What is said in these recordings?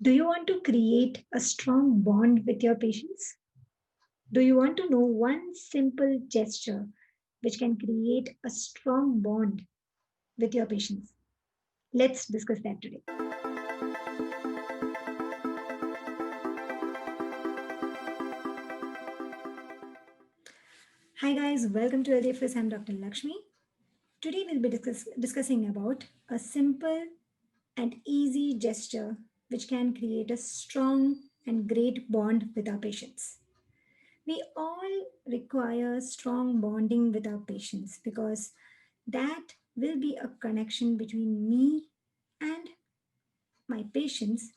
Do you want to create a strong bond with your patients? Do you want to know one simple gesture which can create a strong bond with your patients? Let's discuss that today. Hi guys, welcome to LDFS. I'm Dr. Lakshmy. Today we'll be discussing about a simple and easy gesture which can create a strong and great bond with our patients. We all require strong bonding with our patients because that will be a connection between me and my patients,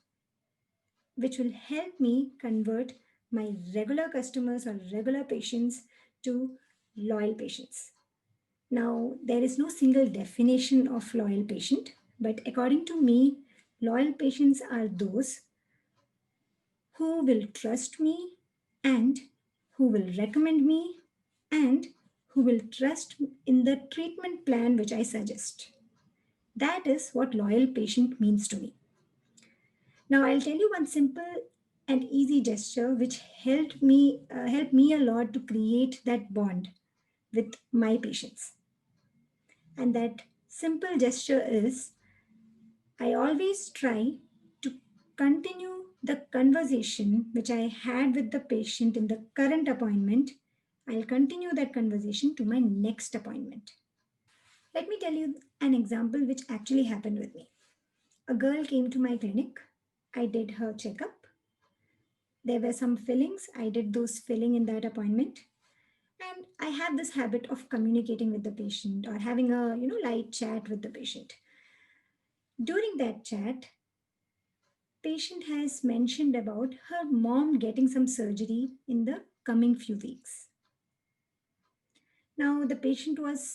which will help me convert my regular customers or regular patients to loyal patients. Now, there is no single definition of loyal patient, but according to me, loyal patients are those who will trust me and who will recommend me and who will trust in the treatment plan which I suggest. That is what loyal patient means to me. Now I'll tell you one simple and easy gesture which helped me a lot to create that bond with my patients. And that simple gesture is I always try to continue the conversation which I had with the patient in the current appointment. I'll continue that conversation to my next appointment. Let me tell you an example which actually happened with me. A girl came to my clinic. I did her checkup. There were some fillings. I did those filling in that appointment. And I have this habit of communicating with the patient or having a light chat with the patient. During that chat, patient has mentioned about her mom getting some surgery in the coming few weeks. Now the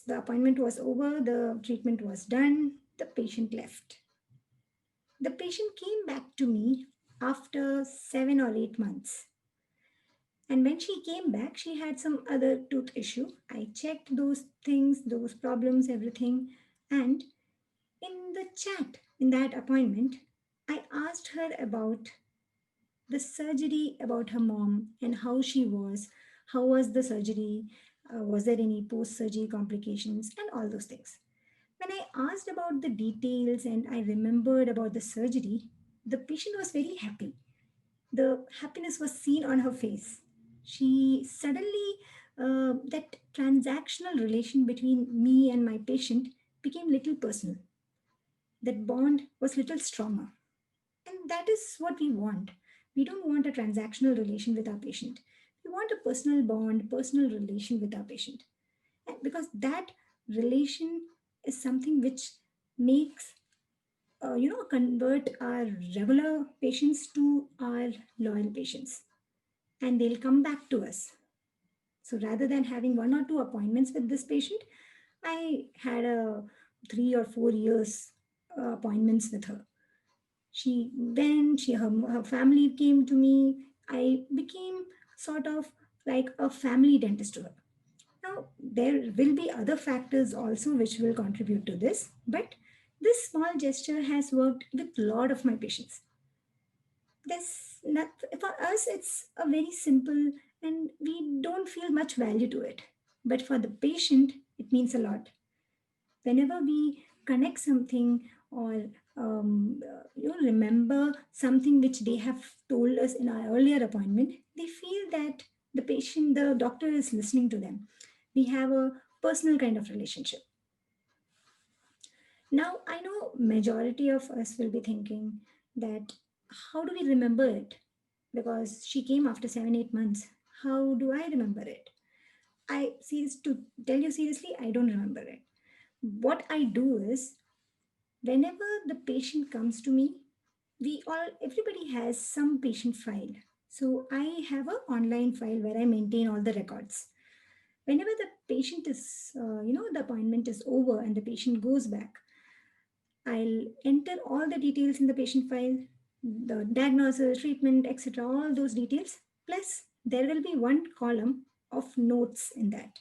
appointment was over, the treatment was done, the patient left. The patient came back to me after 7 or 8 months. And when she came back, she had some other tooth issue. I checked those things, those problems, everything. And in the chat, in that appointment, I asked her about the surgery, about her mom and how she was, how was the surgery, was there any post surgery complications, and all those things. When I asked about the details and I remembered about the surgery, the patient was very happy. The happiness was seen on her face. She suddenly, that transactional relation between me and my patient became little personal. That bond was little stronger. And that is what we want. We don't want a transactional relation with our patient. We want a personal bond, personal relation with our patient. And because that relation is something which makes, convert our regular patients to our loyal patients. And they'll come back to us. So rather than having 1 or 2 appointments with this patient, I had a 3 or 4 years appointments with her. Her family came to me. I became sort of like a family dentist to her. Now there will be other factors also which will contribute to this, but this small gesture has worked with a lot of my patients. This not, for us it's a very simple and we don't feel much value to it, but for the patient it means a lot. Whenever we connect something or remember something which they have told us in our earlier appointment, they feel that the doctor is listening to them. We have a personal kind of relationship. Now I know majority of us will be thinking that how do we remember it, because she came after 7 8 months. How do I remember it? To tell you seriously, I don't remember it. What I do is, whenever the patient comes to me, everybody has some patient file. So I have an online file where I maintain all the records. Whenever the patient is, the appointment is over and the patient goes back, I'll enter all the details in the patient file, the diagnosis, treatment, etc., all those details. Plus, there will be one column of notes in that.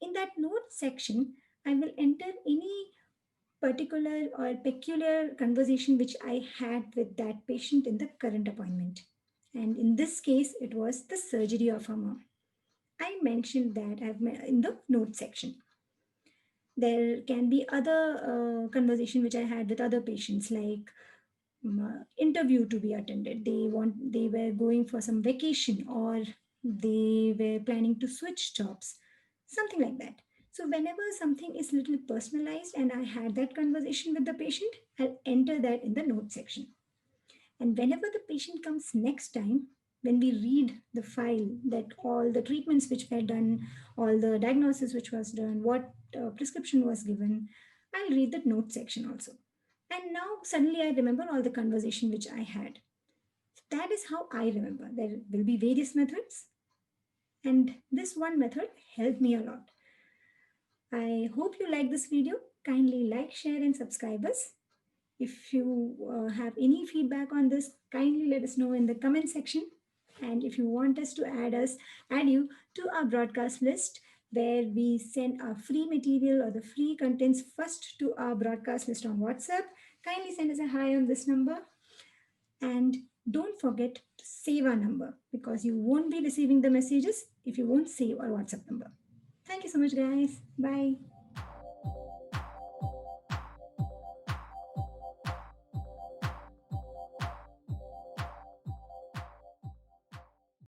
In that notes section, I will enter any particular or peculiar conversation which I had with that patient in the current appointment. And in this case, it was the surgery of her mom. I mentioned that in the note section. There can be other conversation which I had with other patients, like interview to be attended. They were going for some vacation, or they were planning to switch jobs, something like that. So whenever something is little personalized and I had that conversation with the patient, I'll enter that in the note section. And whenever the patient comes next time, when we read the file, that all the treatments which were done, all the diagnosis which was done, what prescription was given, I'll read that note section also. And now suddenly I remember all the conversation which I had. That is how I remember. There will be various methods, and this one method helped me a lot. I hope you like this video. Kindly like, share, and subscribe us. If you have any feedback on this, kindly let us know in the comment section. And if you want us to add you to our broadcast list, where we send our free material or the free contents first to our broadcast list on WhatsApp, kindly send us a hi on this number. And don't forget to save our number, because you won't be receiving the messages if you won't save our WhatsApp number. Thank you so much, guys. Bye.